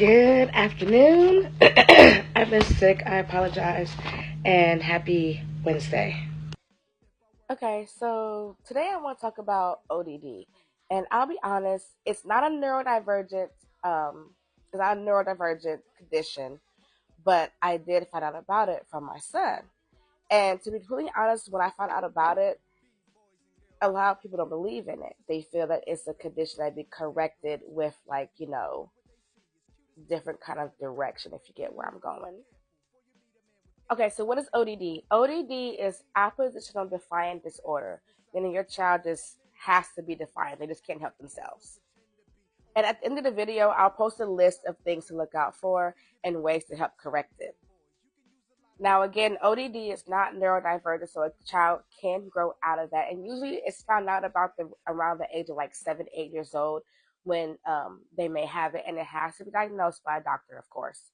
Good afternoon. I've been sick. I apologize. And happy Wednesday. Okay, so today I want to talk about ODD. And I'll be honest, it's not a neurodivergent condition, but I did find out about it from my son. And to be completely honest, when I found out about it, a lot of people don't believe in it. They feel that it's a condition that be corrected with different kind of direction, if you get where I'm going. Okay, so what is ODD? ODD is oppositional defiant disorder, meaning your child just has to be defiant. They just can't help themselves. And at the end of the video, I'll post a list of things to look out for and ways to help correct it. Now, again, ODD is not neurodivergent, so a child can grow out of that. And usually it's found out about around the age of like 7, 8 years old when they may have it, and it has to be diagnosed by a doctor, of course.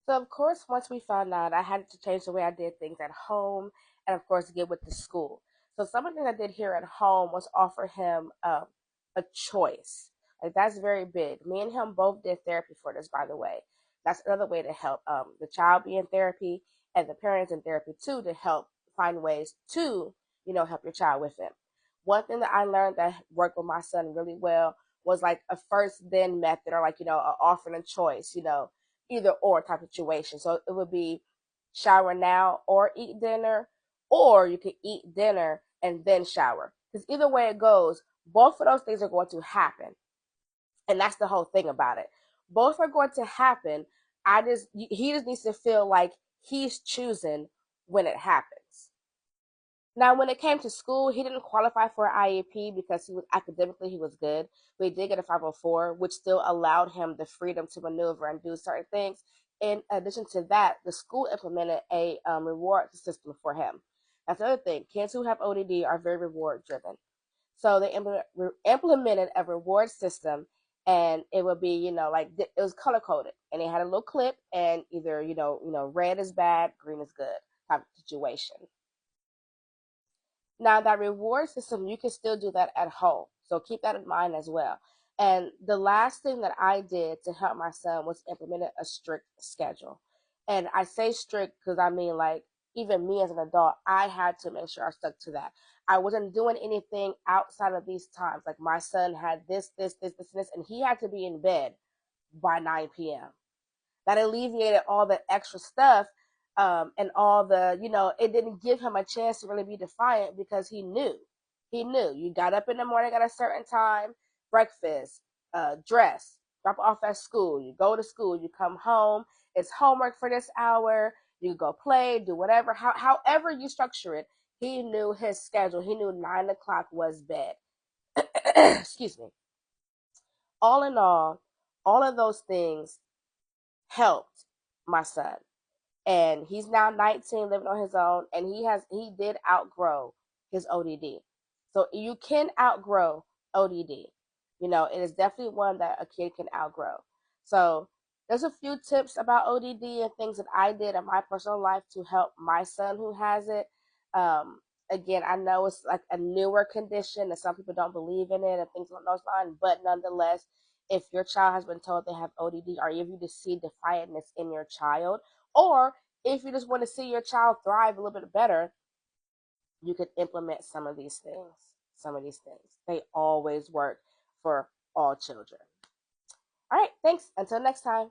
So, of course, once we found out, I had to change the way I did things at home and, of course, get with the school. So, some of the things I did here at home was offer him a choice. Like, that's very big. Me and him both did therapy for this, by the way. That's another way to help the child be in therapy and the parents in therapy, too, to help find ways to, help your child with it. One thing that I learned that worked with my son really well was like a first then method, or like, offering a choice, either or type of situation. So it would be shower now or eat dinner, or you could eat dinner and then shower. Because either way it goes, both of those things are going to happen. And that's the whole thing about it. Both are going to happen. He just needs to feel like he's choosing when it happens. Now, when it came to school, he didn't qualify for an IEP because he was good. But he did get a 504, which still allowed him the freedom to maneuver and do certain things. In addition to that, the school implemented a reward system for him. That's the other thing. Kids who have ODD are very reward driven. So they implemented a reward system, and it would be, it was color coded, and they had a little clip, and either, red is bad, green is good type of situation. Now, that reward system, you can still do that at home. So keep that in mind as well. And the last thing that I did to help my son was implemented a strict schedule. And I say strict because I mean, like, even me as an adult, I had to make sure I stuck to that. I wasn't doing anything outside of these times. Like, my son had this, and he had to be in bed by 9 p.m. That alleviated all the extra stuff, and all the, it didn't give him a chance to really be defiant because he knew. He knew. You got up in the morning at a certain time, breakfast, dress, drop off at school. You go to school, you come home, it's homework for this hour, you go play, do whatever. However you structure it, he knew his schedule. He knew 9 o'clock was bed. Excuse me. All in all of those things helped my son, and he's now 19, living on his own, and he did outgrow his ODD. So you can outgrow ODD. It is definitely one that a kid can outgrow. So there's a few tips about ODD and things that I did in my personal life to help my son who has it. Again, I know it's like a newer condition and some people don't believe in it and things along those lines, but nonetheless, if your child has been told they have ODD, or if you just see defiantness in your child, or if you just want to see your child thrive a little bit better, you could implement some of these things. Some of these things. They always work for all children. All right, thanks. Until next time.